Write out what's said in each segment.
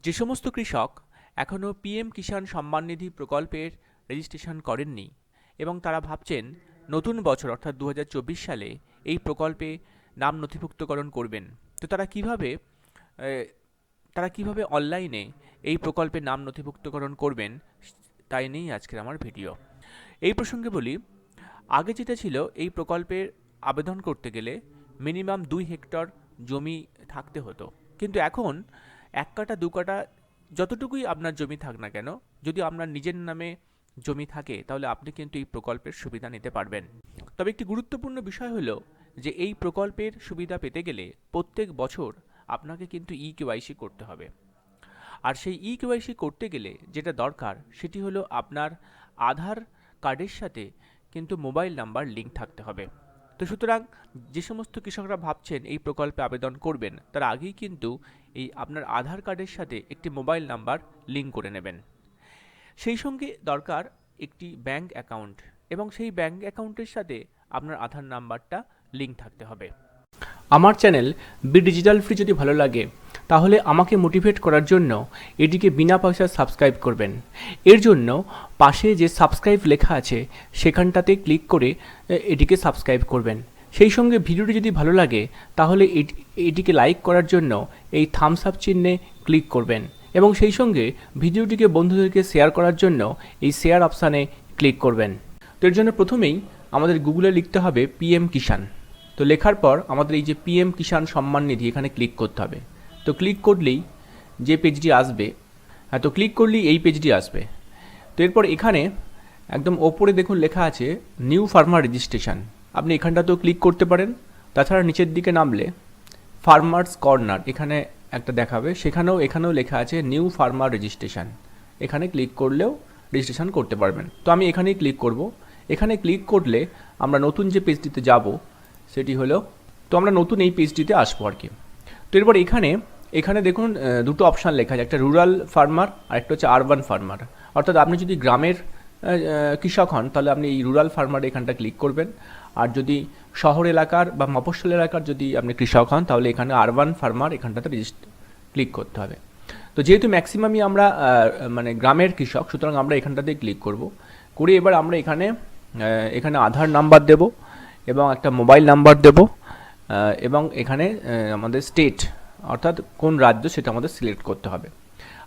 যে সমস্ত কৃষক এখনও পিএম কিষাণ সম্মান নিধি প্রকল্পের রেজিস্ট্রেশন করেননি এবং তারা ভাবছেন নতুন বছর অর্থাৎ 2024 সালে এই প্রকল্পে নাম নথিভুক্তকরণ করবেন, তো তারা কিভাবে অনলাইনে এই প্রকল্পে নাম নথিভুক্তকরণ করবেন, তাই নিয়েই আজকের আমার ভিডিও। এই প্রসঙ্গে বলি, আগে যেটা ছিল, এই প্রকল্পের আবেদন করতে গেলে মিনিমাম 2 হেক্টর জমি থাকতে হতো, কিন্তু এখন 1 কাঠা 2 কাঠা যতটুকুই আপনার জমি থাক না কেন, যদি আপনার নিজের নামে জমি থাকে তাহলে আপনি কিন্তু এই প্রকল্পের সুবিধা নিতে পারবেন। তবে একটি গুরুত্বপূর্ণ বিষয় হলো যে এই প্রকল্পের সুবিধা পেতে গেলে প্রত্যেক বছর আপনাকে কিন্তু ইকেওয়াইসি করতে হবে। আর সেই ইকেওয়াইসি করতে গেলে যেটা দরকার সেটি হলো আপনার আধার কার্ডের সাথে কিন্তু মোবাইল নাম্বার লিঙ্ক থাকতে হবে। তো সুতরাং যে সমস্ত কৃষকরা ভাবছেন এই প্রকল্পে আবেদন করবেন, তারা আগেই কিন্তু এই আপনার আধার কার্ডের সাথে একটি মোবাইল নাম্বার লিঙ্ক করে নেবেন। সেই সঙ্গে দরকার একটি ব্যাংক অ্যাকাউন্ট, এবং সেই ব্যাংক অ্যাকাউন্টের সাথে আপনার আধার নাম্বারটা লিঙ্ক থাকতে হবে। আমার চ্যানেল বি ডিজিটাল ফ্রি যদি ভালো লাগে তাহলে আমাকে মোটিভেট করার জন্য এটিকে বিনা পয়সায় সাবস্ক্রাইব করবেন। এর জন্য পাশে যে সাবস্ক্রাইব লেখা আছে সেখানটাতে ক্লিক করে এটিকে সাবস্ক্রাইব করবেন। সেই সঙ্গে ভিডিওটি যদি ভালো লাগে তাহলে এটিকে লাইক করার জন্য এই থামস আপ চিহ্নে ক্লিক করবেন, এবং সেই সঙ্গে ভিডিওটিকে বন্ধুদেরকে শেয়ার করার জন্য এই শেয়ার অপশানে ক্লিক করবেন। তো এর জন্য প্রথমেই আমাদের গুগলে লিখতে হবে পিএম কিষাণ। তো লেখার পর আমাদের এই যে পিএম কিষাণ সম্মান নিধি এখানে ক্লিক করতে হবে। তো ক্লিক করলেই যে পেজটি আসবে, তো ক্লিক করলেই এই পেজটি আসবে। তো এরপর এখানে একদম ওপরে দেখুন লেখা আছে নিউ ফার্মার রেজিস্ট্রেশন, আপনি এখানটাতেও ক্লিক করতে পারেন। তাছাড়া নিচের দিকে নামলে ফার্মার্স কর্নার এখানে একটা দেখাবে, এখানেও লেখা আছে নিউ ফার্মার রেজিস্ট্রেশন, এখানে ক্লিক করলেও রেজিস্ট্রেশন করতে পারবেন। তো আমি এখানেই ক্লিক করব। এখানে ক্লিক করলে আমরা নতুন যে পেজটিতে যাব সেটি হলো, তো আমরা নতুন এই পেজটিতে আসবো আর কি। তো এরপর এখানে দেখুন দুটো অপশান লেখা আছে, একটা রুরাল ফার্মার আর একটা হচ্ছে আরবান ফার্মার। অর্থাৎ আপনি যদি গ্রামের কৃষক হন তাহলে আপনি এই রুরাল ফার্মার এখানটা ক্লিক করবেন, আর যদি শহর এলাকার বা মফস্বল এলাকার যদি আপনি কৃষক হন তাহলে এখানে আরবান ফার্মার এখানটাতে ক্লিক করতে হবে। তো যেহেতু ম্যাক্সিমামই আমরা মানে গ্রামের কৃষক, সুতরাং আমরা এখানটাতে ক্লিক করব। করে এবার আমরা এখানে আধার নাম্বার দেব এবং একটা মোবাইল নাম্বার দেব, এবং এখানে আমাদের স্টেট অর্থাৎ কোন রাজ্য সেটা আমাদের সিলেক্ট করতে হবে।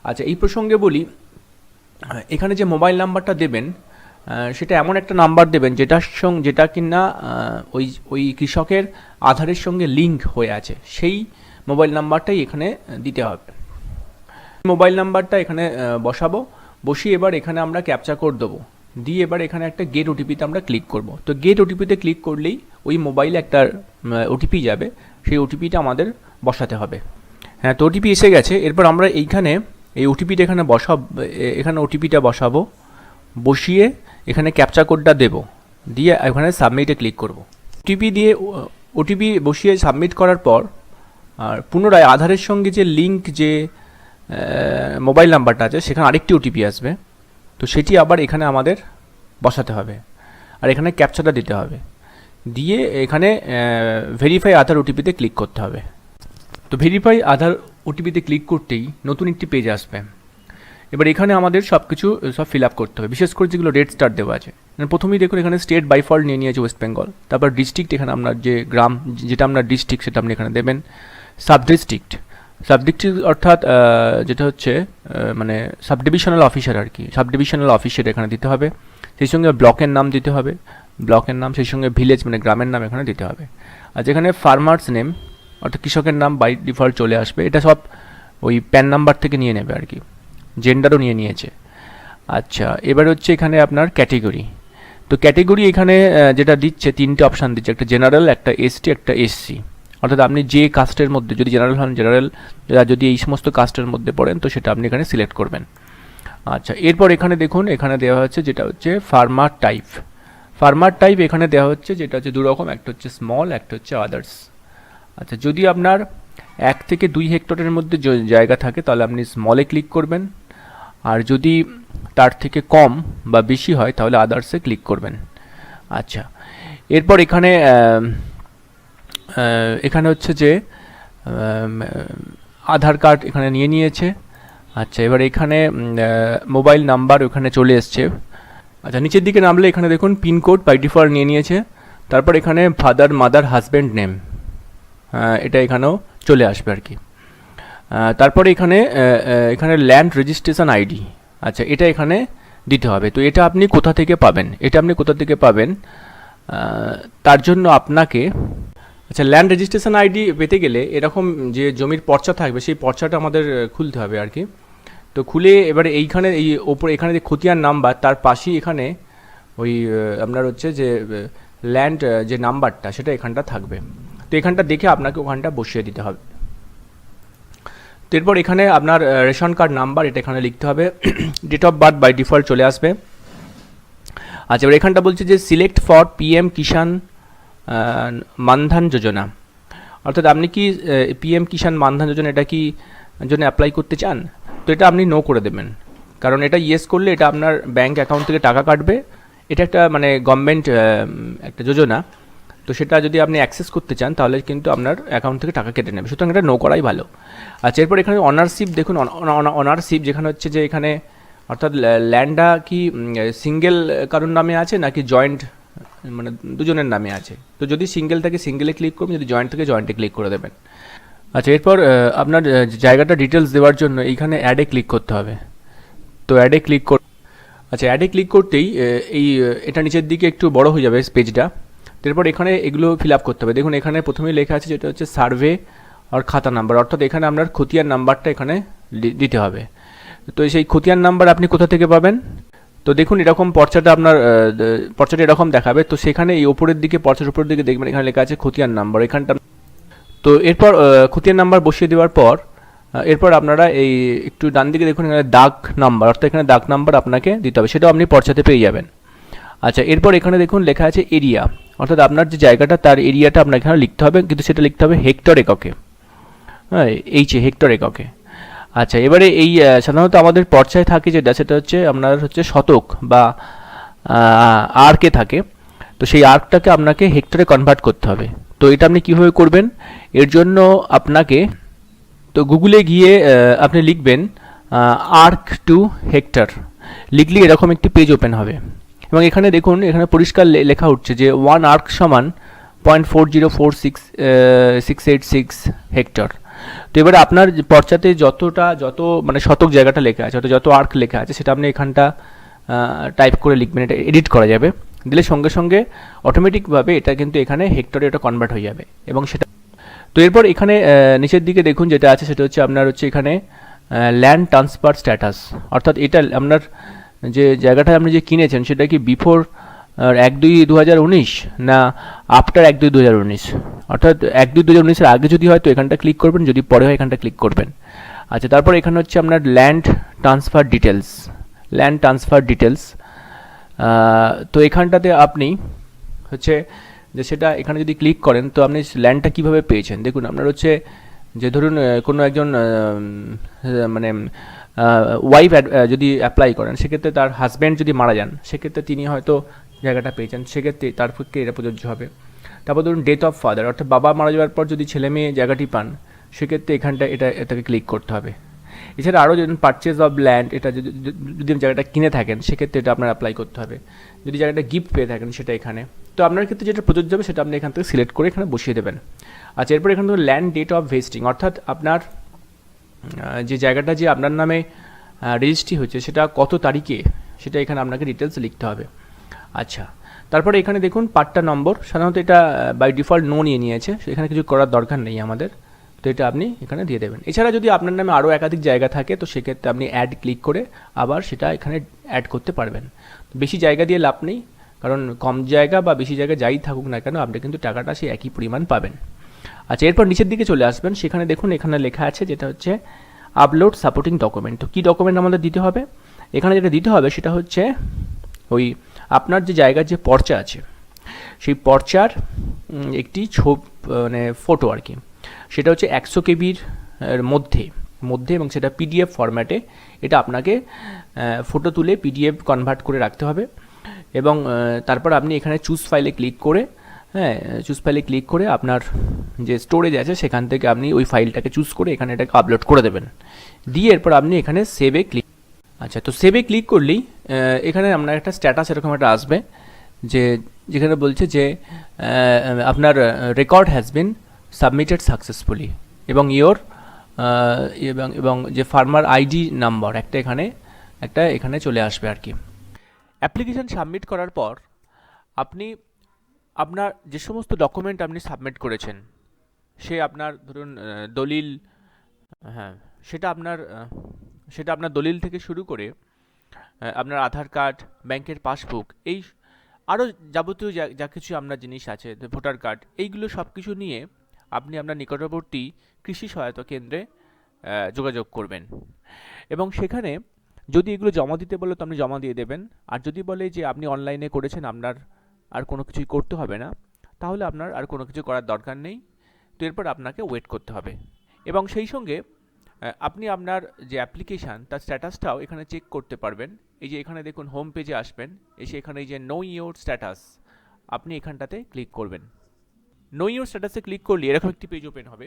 আচ্ছা, এই প্রসঙ্গে বলি, এখানে যে মোবাইল নাম্বারটা দেবেন সেটা এমন একটা নাম্বার দেবেন যেটা কিনা ওই কৃষকের আধারের সঙ্গে লিঙ্ক হয়ে আছে, সেই মোবাইল নাম্বারটাই এখানে দিতে হবে। মোবাইল নাম্বারটা এখানে বসিয়ে এবার এখানে আমরা ক্যাপচা কোড দেবো, দিয়ে এবার এখানে একটা গেট ওটিপিতে আমরা ক্লিক করব। তো গেট ওটিপিতে ক্লিক করলেই ওই মোবাইলে একটা ওটিপি যাবে, সেই ওটিপিটা আমাদের বসাতে হবে। হ্যাঁ, তো ওটিপি এসে গেছে। এরপর আমরা এই ওটিপিটা এখানে ওটিপিটা বসাবো, বসিয়ে এখানে ক্যাপচা কোডটা দেব, দিয়ে এখানে সাবমিটে ক্লিক করব। ওটিপি বসিয়ে সাবমিট করার পর আর পুনরায় আধারের সঙ্গে যে লিঙ্ক যে মোবাইল নাম্বারটা আছে সেখানে আরেকটি ওটিপি আসবে, তো সেটি আবার এখানে আমাদের বসাতে হবে, আর এখানে ক্যাপচাটা দিতে হবে, দিয়ে এখানে ভেরিফাই আধার ওটিপিতে ক্লিক করতে হবে। তো ভেরিফাই আধার ওটিপিতে ক্লিক করতেই নতুন একটি পেজ আসবে। এবার এখানে আমাদের সব ফিল আপ করতে হবে, বিশেষ করে যেগুলো রেড স্টার দেওয়া আছে। প্রথমেই দেখুন এখানে স্টেট বাই ডিফল্ট নিয়ে নিয়েছে ওয়েস্ট বেঙ্গল। তারপর ডিস্ট্রিক্ট, এখানে আপনার যে গ্রাম যেটা আপনার ডিস্ট্রিক্ট সেটা আপনি এখানে দেবেন। সাবডিস্ট্রিক্ট অর্থাৎ যেটা হচ্ছে মানে সাবডিভিশনাল অফিসার আর কি, সাবডিভিশনাল অফিসার এখানে দিতে হবে। সেই সঙ্গে ব্লকের নাম দিতে হবে, সেই সঙ্গে ভিলেজ মানে গ্রামের নাম এখানে দিতে হবে। আর যেখানে ফার্মার্স নেম অর্থাৎ কৃষকের নাম বাই ডিফল্ট চলে আসবে, এটা সব ওই প্যান নাম্বার থেকে নিয়ে নেবে আর কি, জেন্ডারও নিয়ে নিয়েছে। আচ্ছা, এবার হচ্ছে এখানে আপনার ক্যাটেগরি। তো ক্যাটেগরি এখানে যেটা দিচ্ছে 3টে অপশান দিচ্ছে, একটা জেনারেল, একটা এসটি, একটা এসসি। অর্থাৎ আপনি যে কাস্টের মধ্যে, যদি জেনারেল হন জেনারেল, যদি এই সমস্ত কাস্টের মধ্যে পড়েন তো সেটা আপনি এখানে সিলেক্ট করবেন। আচ্ছা, এরপর এখানে দেখুন এখানে দেওয়া হচ্ছে যেটা হচ্ছে ফার্মার টাইপ এখানে দেওয়া হচ্ছে, যেটা হচ্ছে দুরকম, একটা হচ্ছে স্মল, একটা হচ্ছে আদার্স। আচ্ছা, যদি আপনার 1 থেকে 2 হেক্টরের মধ্যে জায়গা থাকে তাহলে আপনি স্মলে ক্লিক করবেন, আর যদি তার থেকে কম বা বেশি হয় তাহলে আদার্সে ক্লিক করবেন। আচ্ছা, এরপর এখানে হচ্ছে যে আধার কার্ড এখানে নিয়ে নিয়েছে, আচ্ছা, এবার এখানে মোবাইল নাম্বার ওখানে চলে এসছে। আচ্ছা, নিচের দিকে নামলে এখানে দেখুন পিনকোড বাই ডিফল্ট নিয়ে নিয়েছে। তারপর এখানে ফাদার মাদার হাজব্যান্ড নেম, এটা এখানেও চলে আসবে আর কি। তারপরে এখানে এখানে ল্যান্ড রেজিস্ট্রেশন আইডি, আচ্ছা এটা এখানে দিতে হবে। তো এটা আপনি কোথা থেকে পাবেন, তার জন্য আপনাকে, আচ্ছা ল্যান্ড রেজিস্ট্রেশন আইডি পেতে গেলে এরকম যে জমির পর্চা থাকবে সেই পর্চাটা আমাদের খুলতে হবে আর কি। তো খুলে এবারে এইখানে এই ওপরে এখানে যে খতিয়ান নাম্বার তার পাশেই এখানে ওই আপনার হচ্ছে যে ল্যান্ড যে নাম্বারটা সেটা এখানটা থাকবে। তো এখানটা দেখে আপনাকে ওখানটা বসিয়ে দিতে হবে। তো এরপর এখানে আপনার রেশন কার্ড নাম্বার এটা এখানে লিখতে হবে। Date of birth by default চলে আসবে। আচ্ছা, এবার এখানটা বলছে যে select for PM Kisan Mandhan Yojana, অর্থাৎ আপনি কি পিএম কিষাণ মানধান যোজনা এটা কি জন্য অ্যাপ্লাই করতে চান। তো এটা আপনি নো করে দেবেন, কারণ এটা ইয়েস করলে এটা আপনার ব্যাঙ্ক অ্যাকাউন্ট থেকে টাকা কাটবে। এটা একটা মানে গভর্নমেন্ট একটা যোজনা, তো সেটা যদি আপনি অ্যাক্সেস করতে চান তাহলে কিন্তু আপনার অ্যাকাউন্ট থেকে টাকা কেটে নেবে, সুতরাং এটা নো করাই ভালো। আচ্ছা, এরপর এখানে অনারশিপ দেখুন, অনারশিপ যেখানে হচ্ছে যে এখানে অর্থাৎ ল্যান্ডটা কি সিঙ্গেল কারোর নামে আছে নাকি জয়েন্ট, মানে দুজনের নামে আছে। তো যদি সিঙ্গেল থাকে সিঙ্গেলে ক্লিক করবেন, যদি জয়েন্ট থাকে জয়েন্টে ক্লিক করে দেবেন। আচ্ছা, এরপর আপনার জায়গাটা ডিটেলস দেওয়ার জন্য এইখানে অ্যাডে ক্লিক করতে হবে। তো অ্যাডে ক্লিক আচ্ছা অ্যাডে ক্লিক করতেই এটা নিচের দিকে একটু বড় হয়ে যাবে পেজটা। এরপর এখানে এগুলো ফিল আপ করতে হবে। দেখুন এখানে প্রথমেই লেখা আছে যেটা হচ্ছে সার্ভে আর খাতা নাম্বার, অর্থাৎ এখানে আপনার খতিয়ান নাম্বারটা এখানে দিতে হবে। তো সেই খতিয়ান নাম্বার আপনি কোথা থেকে পাবেন। তো দেখুন এরকম পর্চাটা এরকম দেখাবে। তো সেখানে এই ওপরের দিকে পর্চার উপরের দিকে দেখবেন এখানে লেখা আছে খতিয়ান নাম্বার এখানটা। তো এরপর খতিয়ান নাম্বার বসিয়ে দেওয়ার পর এরপর আপনারা এই একটু ডান দিকে দেখুন এখানে দাগ নাম্বার, অর্থাৎ এখানে দাগ নাম্বার আপনাকে দিতে হবে, সেটাও আপনি পর্চাতে পেয়ে যাবেন। আচ্ছা, এরপর এখানে দেখুন লেখা আছে এরিয়া, অর্থাৎ আপনার যে জায়গাটা তার এরিয়াটা আপনাকে এখানে লিখতে হবে, কিন্তু সেটা লিখতে হবে হেক্টর এককে, হ্যাঁ হেক্টর এককে। আচ্ছা, এবারে এই সাধারণত আমাদের পর্চায় থাকে যেটা সেটা হচ্ছে আপনার হচ্ছে শতক বা আর্কে থাকে। তো সেই আর্কটাকে আপনাকে হেক্টরে কনভার্ট করতে হবে। তো এটা আপনি কীভাবে করবেন, এর জন্য আপনাকে তো গুগলে গিয়ে আপনি লিখবেন আর্ক টু হেক্টর, লিখলে এরকম একটি পেজ ওপেন হবে এবং এখানে দেখুন এখানে পরিষ্কার লেখা উঠছে যে 1 আর্ক সমান 0.4046686 হেক্টর। তো এবারে আপনার পর্চাতে যত মানে শতক জায়গাটা লেখা আছে, যত আর্ক লেখা আছে সেটা আপনি এখানটা টাইপ করে লিখবেন, এটা এডিট করা যাবে, দিলে সঙ্গে সঙ্গে অটোমেটিকভাবে এটা কিন্তু এখানে হেক্টরে এটা কনভার্ট হয়ে যাবে এবং সেটা। তো এরপর এখানে নিচের দিকে দেখুন যেটা আছে সেটা হচ্ছে আপনার হচ্ছে এখানে ল্যান্ড ট্রান্সফার স্ট্যাটাস, অর্থাৎ এটা আপনার যে জায়গাটা আপনি যে কিনেছেন সেটা কি বিফোর 1/2/2019 না আফটার 1/2/2019, অর্থাৎ 1/2/2019 আগে যদি হয় তো এখানটা ক্লিক করবেন, যদি পরে হয় এখানটা ক্লিক করবেন। আচ্ছা, তারপর এখানে হচ্ছে আপনার ল্যান্ড ট্রান্সফার ডিটেলস। তো এখানটাতে আপনি হচ্ছে যে সেটা এখানে যদি ক্লিক করেন তো আপনি ল্যান্ডটা কীভাবে পেয়েছেন দেখুন। আপনার হচ্ছে যে ধরুন কোনো একজন মানে ওয়াইফ যদি অ্যাপ্লাই করেন সেক্ষেত্রে তার হাজব্যান্ড যদি মারা যান সেক্ষেত্রে তিনি হয়তো জায়গাটা পেয়েছেন, সেক্ষেত্রে তার পক্ষে এটা প্রযোজ্য হবে। তারপর ধরুন ডেথ অফ ফাদার, অর্থাৎ বাবা মারা যাওয়ার পর যদি ছেলে মেয়ে জায়গাটি পান সেক্ষেত্রে এখানটা এটাকে ক্লিক করতে হবে। এছাড়া আরও যদি পারচেজ অফ ল্যান্ড, এটা যদি জায়গাটা কিনে থাকেন সেক্ষেত্রে এটা আপনার অ্যাপ্লাই করতে হবে। যদি জায়গাটা গিফট পেয়ে থাকেন সেটা এখানে, তো আপনার ক্ষেত্রে যেটা প্রযোজ্য হবে সেটা আপনি এখান থেকে সিলেক্ট করে এখানে বসিয়ে দেবেন। আচ্ছা, এরপর এখানে ধরুন ল্যান্ড ডেট অফ ভেস্টিং, অর্থাৎ আপনার যে জায়গাটা যে আপনার নামে রেজিস্ট্রি হচ্ছে সেটা কত তারিখে সেটা এখানে আপনাকে ডিটেলস লিখতে হবে। আচ্ছা, তারপরে এখানে দেখুন পাট্টা নম্বর, সাধারণত এটা বাই ডিফল্ট নো নিয়ে নিয়েছে, এখানে কিছু করার দরকার নেই আমাদের, তো এটা আপনি এখানে দিয়ে দেবেন। এছাড়া যদি আপনার নামে আরও একাধিক জায়গা থাকে তো সেক্ষেত্রে আপনি অ্যাড ক্লিক করে আবার সেটা এখানে অ্যাড করতে পারবেন। বেশি জায়গা দিয়ে লাভ নেই, কারণ কম জায়গা বা বেশি জায়গা যাই থাকুক না কেন আপনি কিন্তু টাকাটা সেই একই পরিমাণ পাবেন। আচ্ছা, এরপর নিচের দিকে চলে আসবেন, সেখানে দেখুন এখানে লেখা আছে যেটা হচ্ছে আপলোড সাপোর্টিং ডকুমেন্ট। তো কী ডকুমেন্ট আমাদের দিতে হবে, এখানে যেটা দিতে হবে সেটা হচ্ছে ওই আপনার যে জায়গার যে পর্চা আছে সেই পর্চার একটি মানে ফটো আর কি, সেটা হচ্ছে 100 কেবির মধ্যে এবং সেটা পিডিএফ ফরম্যাটে এটা আপনাকে ফটো তুলে পিডিএফ কনভার্ট করে রাখতে হবে এবং তারপর আপনি এখানে চুজ ফাইলে ক্লিক করে হ্যাঁ, চুজ ফাইলে ক্লিক করে আপনার যে স্টোরেজ আছে সেখান থেকে আপনি ওই ফাইলটাকে চুজ করে এখানে এটাকে আপলোড করে দেবেন, দিয়ে এরপর আপনি এখানে সেভে ক্লিক। আচ্ছা, তো সেভে ক্লিক করলেই এখানে আপনার একটা স্ট্যাটাস এরকম একটা আসবে, যে যেখানে বলছে যে আপনার record has been submitted successfully, এবং ইয়োর এবং যে ফার্মার আইডি নাম্বার এখানে চলে আসবে আর কি। অ্যাপ্লিকেশান সাবমিট করার পর আপনি আপনার যে সমস্ত ডকুমেন্ট আপনি সাবমিট করেছেন, সে আপনার ধরুন দলিল, হ্যাঁ, সেটা আপনার দলিল থেকে শুরু করে আপনার আধার কার্ড, ব্যাংকের পাসবুক, এই আরও যাবতীয় যা কিছু আপনার জিনিস আছে, ভোটার কার্ড, এইগুলো সব কিছু নিয়ে আপনি আপনার নিকটবর্তী কৃষি সহায়তা কেন্দ্রে যোগাযোগ করবেন, এবং সেখানে যদি এগুলো জমা দিতে বলে তো আপনি জমা দিয়ে দেবেন, আর যদি বলে যে আপনি অনলাইনে করেছেন, আপনার আর কোনো কিছুই করতে হবে না, তাহলে আপনার আর কোনো কিছু করার দরকার নেই। তো এরপর আপনাকে ওয়েট করতে হবে, এবং সেই সঙ্গে আপনি আপনার যে অ্যাপ্লিকেশান তার স্ট্যাটাসটাও এখানে চেক করতে পারবেন। এই যে এখানে দেখুন হোম পেজে আসবেন, এসে এখানে এই যে নো ইওর স্ট্যাটাস, আপনি এখানটাতে ক্লিক করবেন। নো ইওর স্ট্যাটাসে ক্লিক করলে এরকম একটি পেজ ওপেন হবে।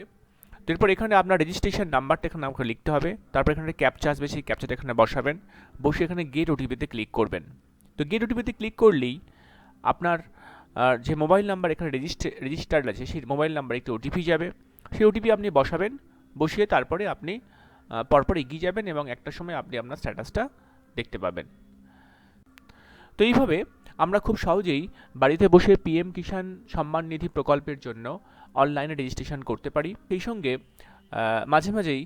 তো এরপর এখানে আপনার রেজিস্ট্রেশন নাম্বারটা এখানে আমাকে লিখতে হবে, তারপর এখানে ক্যাপচা আসবে, সেই ক্যাপচাটা এখানে বসাবেন, বসে এখানে গেট ওটিপিতে ক্লিক করবেন। তো গেট ওটিপিতে ক্লিক করলেই আপনার যে মোবাইল নাম্বার এখানে রেজিস্টার্ড আছে সেই মোবাইল নাম্বারে একটি ওটিপি যাবে, সেই ওটিপি আপনি বসাবেন, বসিয়ে তারপরে আপনি পরপর এগিয়ে যাবেন, এবং একটা সময় আপনি আপনার স্ট্যাটাসটা দেখতে পাবেন। তো এইভাবে আমরা খুব সহজেই বাড়িতে বসে পিএম কিষাণ সম্মান নিধি প্রকল্পের জন্য অনলাইনে রেজিস্ট্রেশন করতে পারি। সেই সঙ্গে মাঝে মাঝেই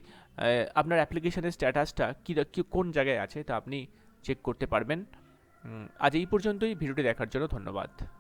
আপনার অ্যাপ্লিকেশনের স্ট্যাটাসটা কোন জায়গায় আছে তা আপনি চেক করতে পারবেন। আজ এই পর্যন্তই। ভিডিওটি দেখার জন্য ধন্যবাদ।